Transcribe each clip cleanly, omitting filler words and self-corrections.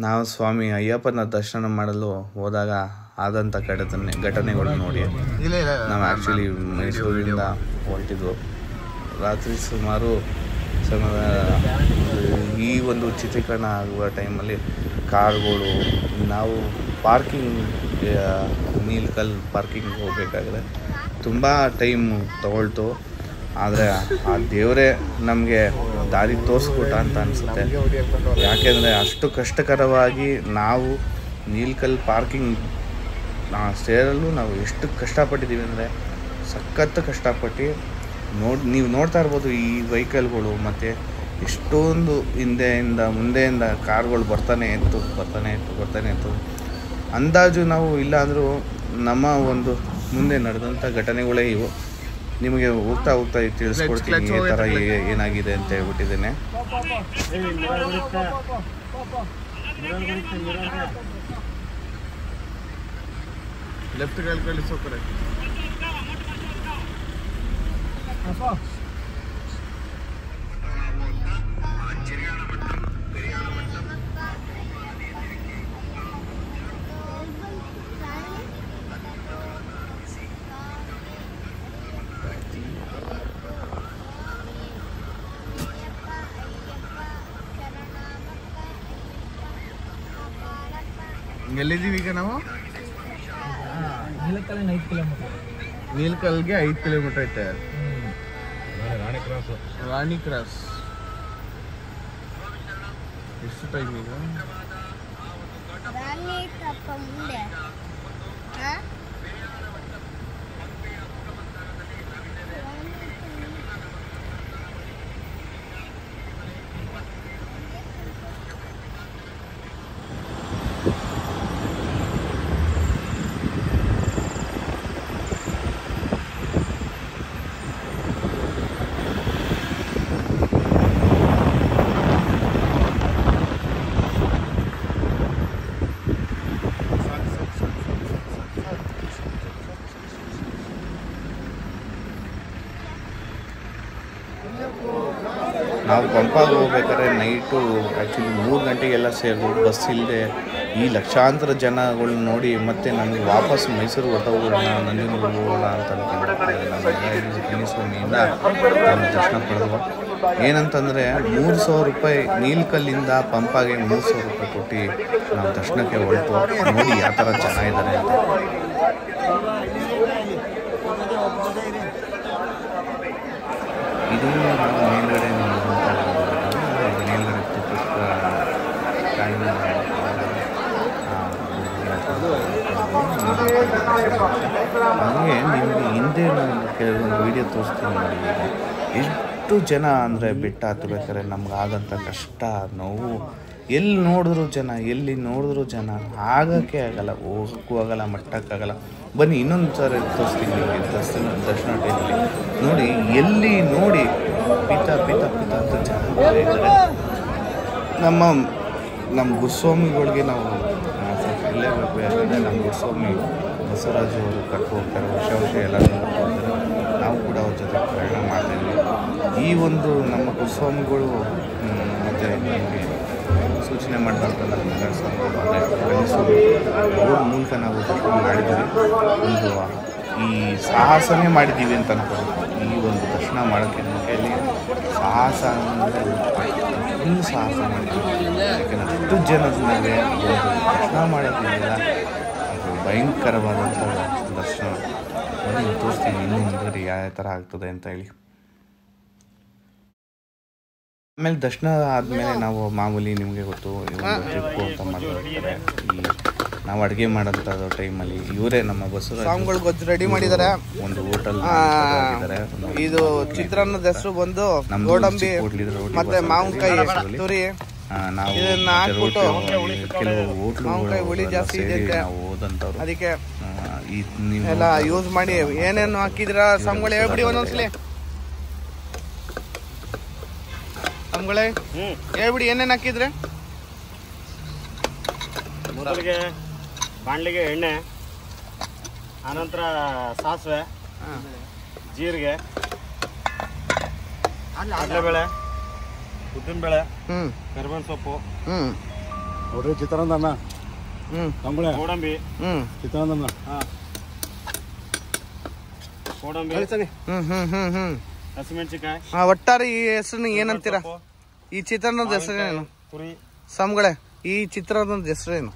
ನಾವು ಸ್ವಾಮಿ ಅಯ್ಯಪ್ಪನ ದರ್ಶನ ಮಾಡಲು ಹೋದಾಗ ಆದಂಥ ಘಟನೆಗಳು ನೋಡಿ. ನಾವು ಆ್ಯಕ್ಚುಲಿ ಮೈಸೂರಿಂದ ಹೊರಟಿದ್ವು. ರಾತ್ರಿ ಸುಮಾರು ಈ ಒಂದು ಚಿತ್ರೀಕರಣ ಆಗುವ ಟೈಮಲ್ಲಿ ಕಾರ್ಗಳು, ನಾವು ಪಾರ್ಕಿಂಗ್ ನೀಲ್ಕಲ್ ಪಾರ್ಕಿಂಗ್ ಹೋಗಬೇಕಾದ್ರೆ ತುಂಬ ಟೈಮ್ ತಗೊಳ್ತು. ಆದರೆ ಆ ದೇವರೇ ನಮಗೆ ದಾರಿ ತೋರಿಸ್ಕೊಟ್ಟ ಅಂತ ಅನಿಸುತ್ತೆ. ಯಾಕೆಂದರೆ ಅಷ್ಟು ಕಷ್ಟಕರವಾಗಿ ನಾವು ನೀಲ್ಕಲ್ ಪಾರ್ಕಿಂಗ್ ಸೇರಲು ನಾವು ಎಷ್ಟು ಕಷ್ಟಪಟ್ಟಿದ್ದೀವಿ ಅಂದರೆ ಸಖತ್ತು ಕಷ್ಟಪಟ್ಟು ನೀವು ನೋಡ್ತಾ ಇರ್ಬೋದು. ಈ ವೆಹಿಕಲ್ಗಳು ಮತ್ತು ಎಷ್ಟೊಂದು ಮುಂದೆಯಿಂದ ಕಾರ್ಗಳು ಬರ್ತಾನೆ ಇತ್ತು. ಅಂದಾಜು ನಾವು ಇಲ್ಲ ಅಂದರೂ ನಮ್ಮ ಒಂದು ಮುಂದೆ ನಡೆದಂಥ ಘಟನೆಗಳೇ ಇವು. ನಿಮಗೆ ಹೋಗ್ತಾ ತಿಳಿಸ್ಕೊಡ್ತೀನಿ ಈ ಥರ ಏನಾಗಿದೆ ಅಂತ ಹೇಳ್ಬಿಟ್ಟಿದ್ದೇನೆ. ಲೆಫ್ಟ್ ಕಳಿಸೋಕರೆ ಎಲ್ಲಿದ್ದೀವಿ ಈಗ ನಾವು? ನೀಲ್ಕಲ್ಗೆ 5 ಕಿಲೋಮೀಟರ್ ಐತೆ. ರಾಣಿ ಕ್ರಾಸ್ ಎಷ್ಟು ಟೈಮ್ ಈಗ? ನಾವು ಪಂಪಾಗಿ ಹೋಗ್ಬೇಕಾದ್ರೆ ನೈಟು ಆ್ಯಕ್ಚುಲಿ 3 ಗಂಟೆಗೆಲ್ಲ ಸೇರಿದ್ರು. ಬಸ್ ಇಲ್ಲದೆ ಈ ಲಕ್ಷಾಂತರ ಜನಗಳನ್ನ ನೋಡಿ ಮತ್ತೆ ನನಗೆ ವಾಪಸ್ ಮೈಸೂರು ಹೊರಟೋಗೋಣ, ನಂಜನಗೂಡು ಹೋಗೋಣ ಅಂತ ಅಂದ್ಕೊಂಡಿರ್ತಾರೆ. ನಮ್ಮ ಸ್ವಾಮಿಯಿಂದ ನಾವು ದರ್ಶನ ಪಡೆದ್ವು. ಏನಂತಂದರೆ 3,000 ರೂಪಾಯಿ ನೀಲ್ಕಲ್ಲಿಂದ ಪಂಪಾಗೆ 3,000 ರೂಪಾಯಿ ಕೊಟ್ಟು ನಾವು ದರ್ಶನಕ್ಕೆ ಹೊರಟು. ನೋಡಿ ಯಾವ ಥರ ಜನ ಇದ್ದಾರೆ ಅಂತ. ಇದು ನಾವು ಮೇಲ್ಗಡೆ ಹಾಗೆ ನಿಮಗೆ ಹಿಂದೆ ನಾನು ಕೆಲವೊಂದು ವಿಡಿಯೋ ತೋರಿಸ್ತೀನಿ ನೋಡಿ. ಎಷ್ಟು ಜನ ಅಂದರೆ ಬೆಟ್ಟ ಹತ್ತಬೇಕಾದ್ರೆ ನಮ್ಗಾಗಂಥ ಕಷ್ಟ, ನೋವು, ಎಲ್ಲಿ ನೋಡಿದ್ರು ಜನ ಆಗೋಕ್ಕೆ ಆಗಲ್ಲ, ಹೋಗೋಕ್ಕೂ ಆಗಲ್ಲ, ಮಟ್ಟಕ್ಕಾಗಲ್ಲ. ಬನ್ನಿ ಇನ್ನೊಂದು ಸಾರಿ ತೋರಿಸ್ತೀನಿ ನಿಮಗೆ ದರ್ಶನ ಟೈಮಲ್ಲಿ ನೋಡಿ. ಎಲ್ಲಿ ನೋಡಿ ಪಿತ ಅಂತ ಜನ ಇದ್ದಾರೆ. ನಮ್ಮ ಗುರುಸ್ವಾಮಿಗಳಿಗೆ ನಾವು ಇರಲೇಬೇಕು. ಯಾಕಂದರೆ ನಮ್ಮ ಗುರುಸ್ವಾಮಿ ಬಸವರಾಜು ಅವರು ಕರ್ಕೊ ಹೋಗ್ತಾರೆ, ವರ್ಷ ಎಲ್ಲ ನೋಡ್ಕೊಳ್ತಾರೆ. ನಾವು ಕೂಡ ಅವ್ರ ಜೊತೆ ಪ್ರಯಾಣ ಮಾಡ್ತಾಯಿದ್ವಿ. ಈ ಒಂದು ನಮ್ಮ ಗುರುಸ್ವಾಮಿಗಳು ಮತ್ತು ನಮಗೆ ಸೂಚನೆ ಮಾಡಿದಂಥ ನಮ್ಮ ಅವ್ರ ಮೂಲಕ ನಾವು ದರ್ಶನ ಮಾಡಿದ್ದೀವಿ. ಒಂದು ಈ ಸಾಹಸನೇ ಮಾಡಿದ್ದೀವಿ ಅಂತ ಅನ್ಕೊಂಡು ಈ ಒಂದು ದರ್ಶನ ಮಾಡೋಕ್ಕೆ ನಮ್ಮ ಕೈಯಲ್ಲಿ ಸಾಹಸ ಅಂದರೆ ಇನ್ನೂ ಸಾಹಸ ಮಾಡಿದ್ದೀವಿ. ಯಾಕೆಂದರೆ ಅಷ್ಟು ಜನದ ಮೇಲೆ ಒಂದು ದರ್ಶನ ಮಾಡೋದ್ರಿಂದ ಅದು ಭಯಂಕರವಾದಂಥ ದರ್ಶನ. ಅದನ್ನು ತೋರಿಸ್ತೀನಿ ಇನ್ನೂ ಮುಂದೆ ಯಾವ ಥರ ಆಗ್ತದೆ ಅಂತ ಹೇಳಿ. ಆಮೇಲೆ ದರ್ಶನ ಆದಮೇಲೆ ನಾವು ಮಾಮೂಲಿ ನಿಮಗೆ ಗೊತ್ತು ಟ್ರಿಪ್ಪು ಅಂತ ಮಾಡ್ತಾರೆ. ಈ ನಾವು ಅಡುಗೆ ಮಾಡೋಂಥ ಟೈಮಲ್ಲಿ ಇವರೇ ನಮ್ಮ ಬಸವರಾಜ್ ಗೊಜ್ಜು ರೆಡಿ ಮಾಡಿದ್ದಾರೆ. ಒಂದು ಹೋಟೆಲ್ ಇದು ಚಿತ್ರಾನ್ನದ ಹೆಸರು ಬಂದು ಗೋಡಂಬಿ ಮತ್ತೆ ಮಾವಿನಕಾಯಿ ತುರಿ. ನಾವು ಕೆಲವು ಹೋಟ್ಲುಗಳು ಹುಳಿ ಜಾಸ್ತಿ ಇದೆ ನಾವು ಹೋದಂಥವ್ರು, ಅದಕ್ಕೆ ಎಲ್ಲ ಯೂಸ್ ಮಾಡಿ ಏನೇನು ಹಾಕಿದ್ರ ಸಂಬಳ ಹೇಳ್ಬಿಡಿ ಒಂದೊಂದ್ಸಲಿ. ಸಂಬಳ ಹೇಳ್ಬಿಡಿ ಏನೇನು ಹಾಕಿದ್ರೆ. ಮೊದಲಿಗೆ ಬಾಣಲಿಗೆ ಎಣ್ಣೆ, ಆನಂತರ ಸಾಸಿವೆ, ಜೀರಿಗೆ, ಕಡಲೆಬೇಳೆ, ಉದ್ದಿನಬೇಳೆ, ಕರಿಬೇವಿನ ಸೊಪ್ಪು, ನೋಡ್ರಿ ಚಿತ್ರಾನ್ನ ಅನ್ನ ತಂಬಳೆ ಗೋಡಂಬಿ ಚಿತ್ರಾನ್ನ ಅನ್ನ ಗೋಡಂಬಿ ಹಸಿಮೆಣಸಿಕಾಯಿ. ಒಟ್ಟಾರೆ ಈ ಹೆಸರು ಏನಂತೀರಾ? ಈ ಚಿತ್ರಾನ್ನದ ಹೆಸರೇನು? ಕುರಿ ಸ್ವಾಮಿಗಳೇ, ಈ ಚಿತ್ರಾನ್ನದ ಹೆಸರೇನು?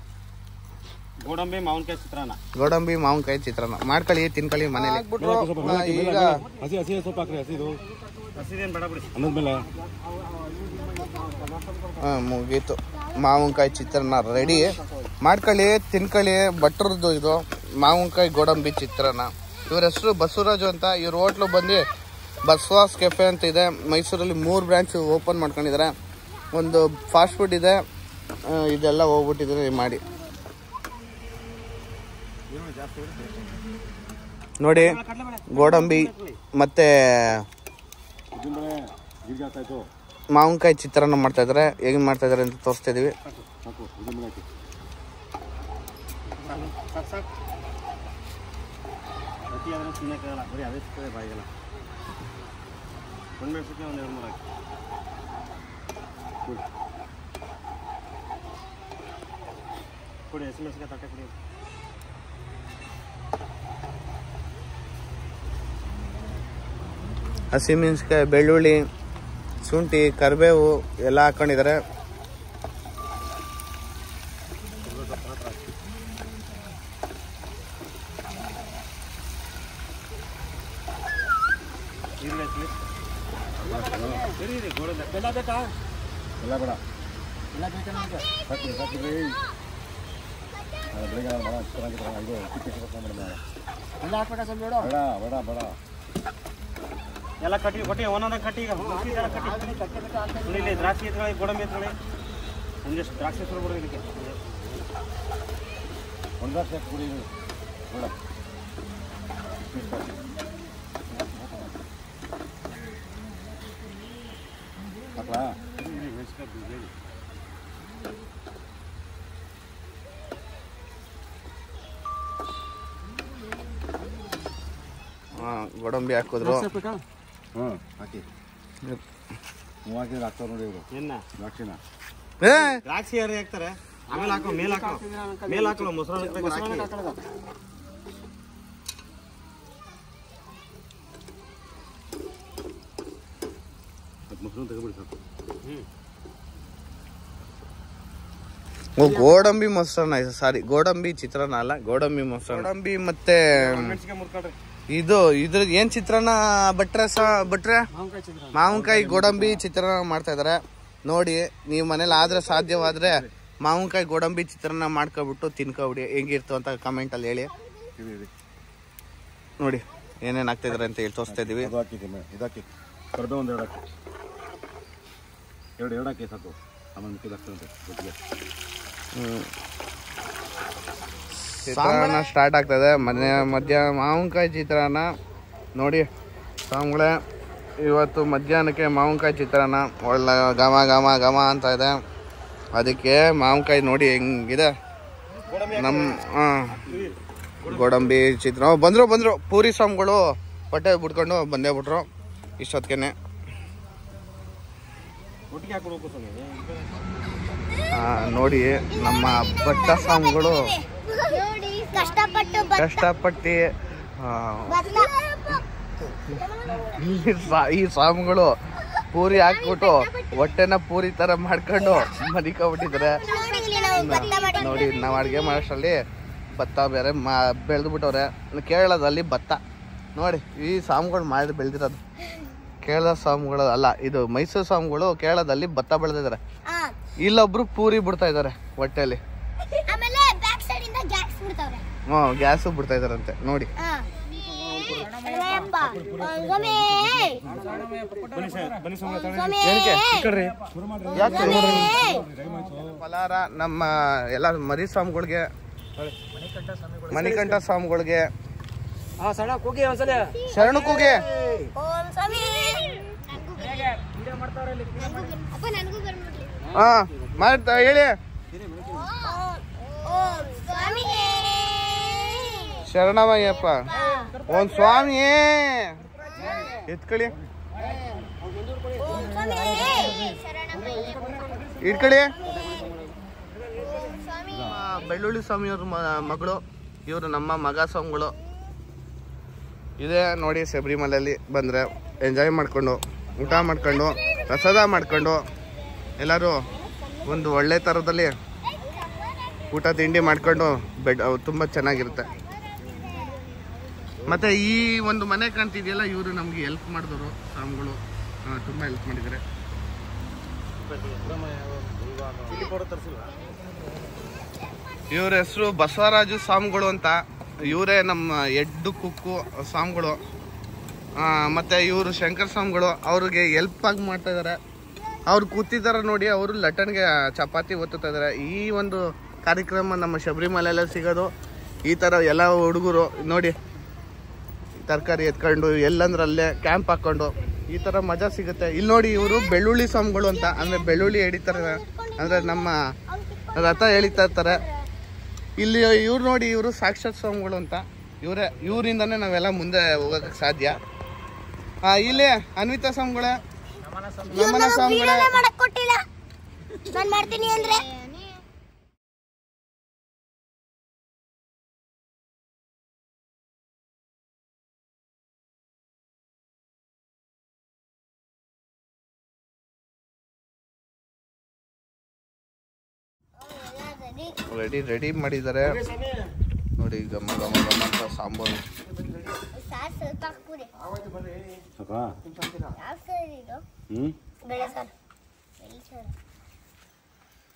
ಗೋಡಂಬಿ ಮಾವಿನಕಾಯಿ ಚಿತ್ರಾನ್ನ. ಗೋಡಂಬಿ ಮಾವಿನಕಾಯಿ ಚಿತ್ರಾನ್ನ ಮಾಡ್ಕೊಳ್ಳಿ, ತಿನ್ಕೊಳ್ಳಿ ಮನೇಲಿ. ಈಗ ಹಸಿ ಹಸಿ ಸೊಪ್ಪು ಹಾಕ್ರಿ. ಹಸಿದು ಹಸಿದೇನು ಬೇಡ ಬಿಡಿ. ಅನ್ನದ್ಮೇಲೆ ಮುಗೀತು. ಮಾವಿನಕಾಯಿ ಚಿತ್ರಾನ್ನ ರೆಡಿ. ಮಾಡ್ಕೊಳ್ಳಿ, ತಿನ್ಕೊಳ್ಳಿ. ಭಟ್ರದ್ದು ಇದು ಮಾವಿನಕಾಯಿ ಗೋಡಂಬಿ ಚಿತ್ರಾನ್ನ. ಇವ್ರ ಹೆಸರು ಬಸವರಾಜು ಅಂತ. ಇವ್ರ ಹೋಟ್ಲು ಬಂದು ಬಸವಾಸ್ ಕೆಫೆ ಅಂತ ಇದೆ. ಮೈಸೂರಲ್ಲಿ 3 ಬ್ರಾಂಚ್ ಓಪನ್ ಮಾಡ್ಕೊಂಡಿದ್ದಾರೆ. ಒಂದು ಫಾಸ್ಟ್ ಫುಡ್ ಇದೆ. ಇದೆಲ್ಲ ಹೋಗ್ಬಿಟ್ಟಿದ್ರೆ ಮಾಡಿ ನೋಡಿ. ಗೋಡಂಬಿ ಮತ್ತೆ ಮಾವಿನಕಾಯಿ ಚಿತ್ರಾನ್ನ ಮಾಡ್ತಾ ಇದಾರೆ. ಹೇಗೆ ಮಾಡ್ತಾ ಇದಾರೆ ಅಂತ ತೋರಿಸ್ತಾ ಇದೀವಿ. ಕೊಡಿ ಹಸಿಮೆಣಸಿಕಾಯಿ ತಟ್ಟೆ ಕೊಡಿ. ಹಸಿಮೆಣಸಿಕಾಯಿ, ಬೆಳ್ಳುಳ್ಳಿ, ಶುಂಠಿ, ಕರಿಬೇವು ಎಲ್ಲ ಹಾಕೊಂಡಿದ್ದಾರೆ. ಎಲ್ಲ ಬೇಡ ಎಲ್ಲ ಕಟ್ಟಿ ಕೊಟ್ಟಿ ಒಂದೊಂದ ಕಟ್ಟಿ. ಈಗ ಇಲ್ಲಿ ದ್ರಾಕ್ಷಿ ಎತ್ಕೊಳ್ಳಿ, ಗೋಡಂಬಿ ಎತ್ಕೊಳ್ಳಿ. ಒಂದಿಷ್ಟು ದ್ರಾಕ್ಷಿ ಎತ್ಕೊಳ್ಬಿಡು. ಇದಕ್ಕೆ ಒಂದು ದ್ರಾಕ್ಷಿ ಕುಡಿ ಬೇಡ. ಹಾಕ್ಲಾ? ಗೋಡಂಬಿ ಹಾಕಿದ್ರು. ಹಾಕಿ ಹಾಕಿದ್ರೆ ಹಾಕ್ತಾರೆ ನೋಡಿ ಇವರು. ಏನ ದ್ರಾಕ್ಷಿನ? ದ್ರಾಕ್ಷಿ ಯಾರು ಹಾಕ್ತಾರೆ? ಆಮೇಲೆ ಹಾಕೋ, ಮೇಲೆ ಹಾಕೋ, ಮೇಲೆ ಹಾಕೋ. ಮೊಸರು ಮೊಸರು ತಗೊಬಿಡಿ ಸಾಕು. ಗೋಡಂಬಿ ಮೊಸರನ್ನ, ಸಾರಿ ಗೋಡಂಬಿ ಚಿತ್ರಾನ್ನ ಅಲ್ಲ, ಗೋಡಂಬಿ ಮೊಸರನ್ನ. ಗೋಡಂಬಿ ಮತ್ತೆ ಇದು ಇದ್ರ ಏನ್ ಚಿತ್ರಾನ್ನ ಭಟ್ರೆ? ಮಾವಿನಕಾಯಿ ಗೋಡಂಬಿ ಚಿತ್ರಾನ್ನ ಮಾಡ್ತಾ ಇದಾರೆ ನೋಡಿ. ನೀವು ಮನೇಲಿ ಆದ್ರೆ ಸಾಧ್ಯವಾದ್ರೆ ಮಾವಿನಕಾಯಿ ಗೋಡಂಬಿ ಚಿತ್ರಾನ್ನ ಮಾಡ್ಕೊಬಿಟ್ಟು ತಿನ್ಕೊಬಿಡಿ. ಹೆಂಗಿರ್ತು ಅಂತ ಕಮೆಂಟ್ ಅಲ್ಲಿ ಹೇಳಿ. ನೋಡಿ ಏನೇನ್ ಆಗ್ತಾ ಇದಾರೆ ಅಂತ ಹೇಳಿ ತೋರಿಸ್ತಾ ಇದೀವಿ. ಇದಾಕಿ ಕರ್ಬೇವು ಒಂದು 2 ಹಾಕಿ, 2 ಹಾಕಿ ಸಾಕು. ಆಮೇಲೆ ಮಿಕ್ಕಿದ ಹಾಕ್ತಂತೆ ಗೊತ್ತಿಗೆ. ಚಿತ್ರಾನ್ನ ಸ್ಟಾರ್ಟ್ ಆಗ್ತದೆ. ಮಧ್ಯಾಹ್ನ ಮಾವಿನಕಾಯಿ ಚಿತ್ರಾನ್ನ ನೋಡಿ ಸ್ವಾಮಿಗಳೇ. ಇವತ್ತು ಮಧ್ಯಾಹ್ನಕ್ಕೆ ಮಾವಿನಕಾಯಿ ಚಿತ್ರಾನ್ನ ಒಳ್ಳೆ ಘಮ ಘಮ ಘಮ ಅಂತ ಇದೆ. ಅದಕ್ಕೆ ಮಾವಿನಕಾಯಿ ನೋಡಿ ಹೆಂಗಿದೆ. ನಮ್ಮ ಗೋಡಂಬಿ ಚಿತ್ರಾನ್ನ ಬಂದರು ಪೂರಿ ಸ್ವಾಮಿಗಳು ಹೊಟ್ಟೆ ಬಿಟ್ಕೊಂಡು ಬಂದೇ ಬಿಟ್ರು ಇಷ್ಟೊತ್ತಿಗೆ. ನೋಡಿ ನಮ್ಮ ಭಟ್ಟ ಸ್ವಾಮಿಗಳು ಕಷ್ಟಪಟ್ಟು ಈ ಸ್ವಾಮಿಗಳು ಪೂರಿ ಹಾಕ್ಬಿಟ್ಟು ಹೊಟ್ಟೆನ ಪೂರಿ ತರ ಮಾಡ್ಕೊಂಡು ಮದಿಕೊಂಡ್ಬಿಟ್ಟಿದ್ದಾರೆ ನೋಡಿ. ನಾವು ಅಡುಗೆ ಮಾಡೋಷ್ಟರಲ್ಲಿ ಭತ್ತ ಬೇರೆ ಬೆಳೆದು ಬಿಟ್ಟವ್ರೆ. ಕೇರಳದಲ್ಲಿ ಭತ್ತ ನೋಡಿ. ಈ ಸ್ವಾಮಿಗಳು ಮಾಡಿ ಬೆಳೆದಿರೋದು ಕೇರಳ ಸ್ವಾಮಿಗಳು ಅಲ್ಲ, ಇದು ಮೈಸೂರು ಸ್ವಾಮಿಗಳು ಕೇರಳದಲ್ಲಿ ಭತ್ತ ಬೆಳೆದಿದ್ದಾರೆ. ಇಲ್ಲೊಬ್ರು ಪೂರಿ ಬಿಡ್ತಾ ಇದಾರೆ ಹೊಟ್ಟೆಯಲ್ಲಿ. ಗ್ಯಾಸು ಬಿಡ್ತಾ ಇದಾರಂತೆ ನೋಡಿ. ಪಲಾರ ನಮ್ಮ ಎಲ್ಲ ಮರಿ ಸ್ವಾಮಿಗಳಿಗೆ, ಮಣಿಕಂಠ ಸ್ವಾಮಿಗಳಿಗೆ ಶರಣ ಕೂಗೆ ಮಾಡ್ತಾ ಹೇಳಿ. ಶರಣಮಯ್ಯಪ್ಪ ಓಂ ಸ್ವಾಮಿ ಎತ್ಕೊಳ್ಳಿ, ಇಟ್ಕೊಳ್ಳಿ. ಬೆಳ್ಳುಳ್ಳಿ ಸ್ವಾಮಿಯವ್ರ ಮಗಳು, ಇವರು ನಮ್ಮ ಮಗ ಸ್ವಾಮಿಗಳು. ಇದೇ ನೋಡಿ ಶಬರಿಮಲೆಯಲ್ಲಿ ಬಂದರೆ ಎಂಜಾಯ್ ಮಾಡ್ಕೊಂಡು, ಊಟ ಮಾಡ್ಕೊಂಡು, ಪ್ರಸಾದ ಮಾಡ್ಕೊಂಡು, ಎಲ್ಲರೂ ಒಂದು ಒಳ್ಳೆ ಥರದಲ್ಲಿ ಊಟ ತಿಂಡಿ ಮಾಡ್ಕೊಂಡು ತುಂಬ ಚೆನ್ನಾಗಿರುತ್ತೆ. ಮತ್ತು ಈ ಒಂದು ಮನೆ ಕಾಣ್ತಿದೆಯಲ್ಲ, ಇವರು ನಮಗೆ ಹೆಲ್ಪ್ ಮಾಡಿದವರು ಸ್ವಾಮಿಗಳು, ತುಂಬ ಹೆಲ್ಪ್ ಮಾಡಿದ್ದಾರೆ. ಇವ್ರ ಹೆಸರು ಬಸವರಾಜು ಸ್ವಾಮಿಗಳು ಅಂತ. ಇವರೇ ನಮ್ಮ ಎಡ್ಡು ಕುಕ್ಕು ಸ್ವಾಮಿಗಳು. ಮತ್ತು ಇವರು ಶಂಕರ ಸ್ವಾಮಿಗಳು, ಅವ್ರಿಗೆ ಹೆಲ್ಪ್ ಆಗಿ ಮಾಡ್ತಾ ಇದ್ದಾರೆ. ಅವ್ರು ಕೂತಿದ್ದಾರೆ ನೋಡಿ, ಅವರು ಲಟ್ಟಣಿಗೆ ಚಪಾತಿ ಒತ್ತುತ್ತಾ ಇದ್ದಾರೆ. ಈ ಒಂದು ಕಾರ್ಯಕ್ರಮ ನಮ್ಮ ಶಬರಿಮಲೆಯಲ್ಲೇ ಸಿಗೋದು. ಈ ಥರ ಎಲ್ಲ ಹುಡುಗರು ನೋಡಿ ತರಕಾರಿ ಎತ್ಕೊಂಡು ಎಲ್ಲಂದ್ರಲ್ಲೇ ಕ್ಯಾಂಪ್ ಹಾಕ್ಕೊಂಡು ಈ ಥರ ಮಜಾ ಸಿಗುತ್ತೆ. ಇಲ್ಲಿ ನೋಡಿ, ಇವರು ಬೆಳ್ಳುಳ್ಳಿ ಸ್ವಾಮಿಗಳು ಅಂತ, ಅಂದರೆ ಬೆಳ್ಳುಳ್ಳಿ ಎಳಿತಾರೆ, ಅಂದರೆ ನಮ್ಮ ರಥ ಎಳಿತಾ ಇರ್ತಾರೆ. ಇಲ್ಲಿ ಇವ್ರು ನೋಡಿ, ಇವರು ಸಾಕ್ಷಾತ್ ಸ್ವಾಮಿಗಳು ಅಂತ. ಇವರಿಂದನೇ ನಾವೆಲ್ಲ ಮುಂದೆ ಹೋಗೋಕ್ಕೆ ಸಾಧ್ಯ. ಇಲ್ಲಿ ಅನ್ವಿತಾ ಸ್ವಾಮಿಗಳೇ, ನಮ್ಮನ ಸ್ವಾಮಿಗಳೇ. ರೆಡಿ ಮಾಡಿದ್ದಾರೆ ನೋಡಿ. ಗಮ ಗಮ ಗಮ ಅಂತ ಸಾಂಬಾರು.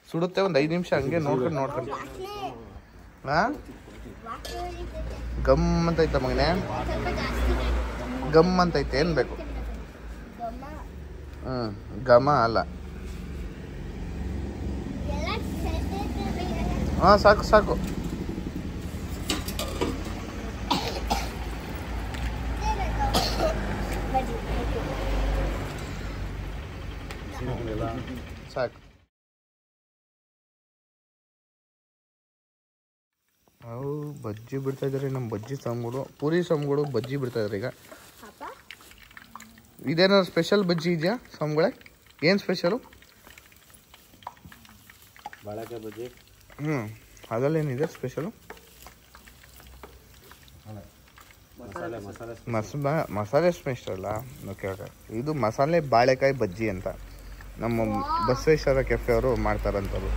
ಸುಡುತ್ತೆ. ಒಂದು 5 ನಿಮಿಷ ಹಂಗೆ ನೋಡ್ಕೊಂಡು ಗಮ್ ಅಂತ ಐತ ಮಗನೇ, ಗಮ್ ಅಂತ ಐತೆ. ಏನ್ ಬೇಕು? ಗಮ ಅಲ್ಲ. ಸಾಕು ಸಾಕು. ಸಾಕು. ನಾವು ಬಜ್ಜಿ ಬಿಡ್ತಾ ಇದ್ದಾರೆ ನಮ್ಮ ಬಜ್ಜಿ ಸ್ವಾಮಿಗಳು, ಪೂರಿ ಸ್ವಾಮಿಗಳು ಬಜ್ಜಿ ಬಿಡ್ತಾ ಇದ್ದಾರೆ ಈಗ. ಇದೇನಾದ್ರು ಸ್ಪೆಷಲ್ ಬಜ್ಜಿ ಇದೆಯಾ ಸ್ವಾಮಿಗಳೇ? ಏನು ಸ್ಪೆಷಲು? ಬಾಳೆಕಾಯಿ ಬಜ್ಜಿ. ಅದರಲ್ಲೇನಿದೆ ಸ್ಪೆಷಲು? ಮಸಾಲೆ ಸ್ಪೆಷಲ್ಲ. Okay okay. ಇದು ಮಸಾಲೆ ಬಾಳೆಕಾಯಿ ಬಜ್ಜಿ ಅಂತ ನಮ್ಮ ಬಸವೇಶ್ವರ ಕೆಫೆ ಅವರು ಮಾಡ್ತಾರಂಥದ್ದು.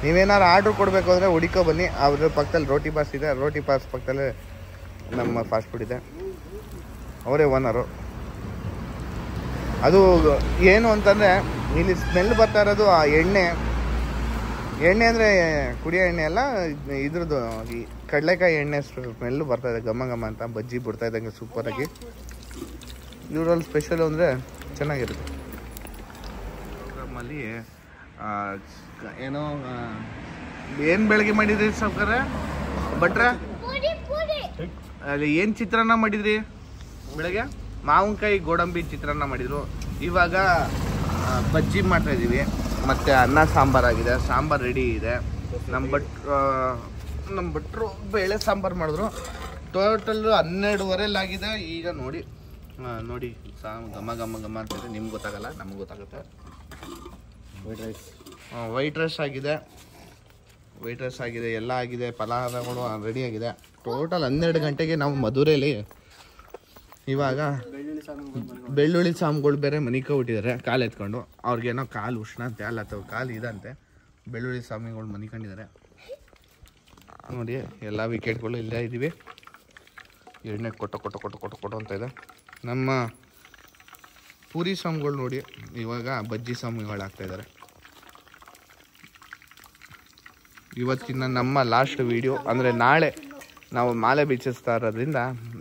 ನೀವೇನಾದ್ರು ಆರ್ಡ್ರ್ ಕೊಡಬೇಕು ಅಂದರೆ ಹುಡುಕೋ ಬನ್ನಿ. ಅದ್ರ ಪಕ್ಕದಲ್ಲಿ ರೋಟಿ ಪಾಸ್ ಇದೆ, ರೋಟಿ ಪಾಸ್ ಪಕ್ಕದಲ್ಲೇ ನಮ್ಮ ಫಾಸ್ಟ್ ಫುಡ್ ಇದೆ. ಅವರೇ ಓನರು. ಅದು ಏನು ಅಂತಂದರೆ, ಇಲ್ಲಿ ಸ್ಮೆಲ್ ಬರ್ತಾ ಇರೋದು ಆ ಎಣ್ಣೆ ಅಂದರೆ ಕುಡಿಯೋ ಎಣ್ಣೆ ಅಲ್ಲ, ಇದ್ರದ್ದು ಈ ಕಡಲೆಕಾಯಿ ಎಣ್ಣೆ ಸ್ಮೆಲ್ಲು ಬರ್ತಾಯಿದೆ. ಘಮ ಘಮ ಅಂತ ಬಜ್ಜಿ ಬಿಡ್ತಾ ಇದ್ದಂಗೆ ಸೂಪರಾಗಿ. ಇವರಲ್ಲಿ ಸ್ಪೆಷಲು ಅಂದರೆ ಚೆನ್ನಾಗಿರುತ್ತೆ. ಪ್ರೋಗ್ರಾಮಲ್ಲಿ ಏನೋ ಏನು ಬೆಳಗ್ಗೆ ಮಾಡಿದ್ರಿ ಸಾವ್ಕಾರ ಭಟ್ರೆ? ಅಲ್ಲಿ ಏನು ಚಿತ್ರಾನ್ನ ಮಾಡಿದ್ರಿ ಬೆಳಗ್ಗೆ? ಮಾವಿನಕಾಯಿ ಗೋಡಂಬಿ ಚಿತ್ರಾನ್ನ ಮಾಡಿದರು. ಇವಾಗ ಬಜ್ಜಿ ಮಾಡ್ತಾಯಿದ್ದೀವಿ. ಮತ್ತು ಅನ್ನ ಸಾಂಬಾರಾಗಿದೆ, ಸಾಂಬಾರು ರೆಡಿ ಇದೆ. ನಮ್ಮ ಭಟ್ರು ಬೇಳೆ ಸಾಂಬಾರು ಮಾಡಿದ್ರು. ಟೋಟಲ್ಲು 12:15 ಈಗ ನೋಡಿ ಘಮ ಘಮ ಘಮ ಅಂತಿದೆ. ನಿಮ್ಗೆ ಗೊತ್ತಾಗಲ್ಲ, ನಮ್ಗೆ ಗೊತ್ತಾಗುತ್ತೆ. ವೈಟ್ ರೈಸ್ ಆಗಿದೆ, ಎಲ್ಲ ಆಗಿದೆ. ಫಲಾಹಾರಗಳು ರೆಡಿ ಆಗಿದೆ. ಟೋಟಲ್ 12 ಗಂಟೆಗೆ ನಾವು ಮಧುರೆಯಲ್ಲಿ ಇವಾಗ ಬೆಳ್ಳುಳ್ಳಿ ಸ್ವಾಮಿಗಳು ಬೇರೆ ಮನಿಕ ಹುಟ್ಟಿದ್ದಾರೆ ಕಾಲು ಎತ್ಕೊಂಡು. ಅವ್ರಿಗೇನೋ ಕಾಲು ಉಷ್ಣ ಅಂತೆ, ಅಲ್ಲ ಅಥವಾ ಕಾಲು ಇದಂತೆ. ಬೆಳ್ಳುಳ್ಳಿ ಸ್ವಾಮಿಗಳು ಮನಿಕೊಂಡಿದ್ದಾರೆ ನೋಡಿ. ಎಲ್ಲ ವಿಕೆಟ್ಗಳು ಇಲ್ಲೇ ಇದ್ದೀವಿ. ಎಣ್ಣೆ ಕೊಟ್ಟು ಅಂತ ಇದೆ. ನಮ್ಮ ಪೂರಿ ಸ್ವಾಮಿಗಳು ನೋಡಿ ಇವಾಗ ಬಜ್ಜಿ ಸ್ವಾಮಿಗಳು ಆಗ್ತಾಯಿದ್ದಾರೆ. ಇವತ್ತಿನ ನಮ್ಮ ಲಾಸ್ಟ್ ವಿಡಿಯೋ ಅಂದರೆ ನಾಳೆ ನಾವು ಮಾಲೆ ಬೀಚಿಸ್ತಾ ಇರೋದ್ರಿಂದ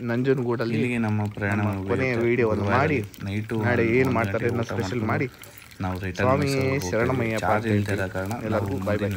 ನಂಜನಗೂಡಲ್ಲಿ ನಮ್ಮ ಪ್ರಯಾಣ ಕೊನೆಯ ವಿಡಿಯೋವನ್ನು ಮಾಡಿ ನಾಳೆ ಏನು ಮಾಡ್ತಾರೆ ಅನ್ನೋ ಸ್ಪೆಷಲ್ ಮಾಡಿ ನಾವು ಸ್ವಾಮಿ ಶರಣಮಯ್ಯ ಎಲ್ಲರಿಗೂ ಬೈ ಬೈ.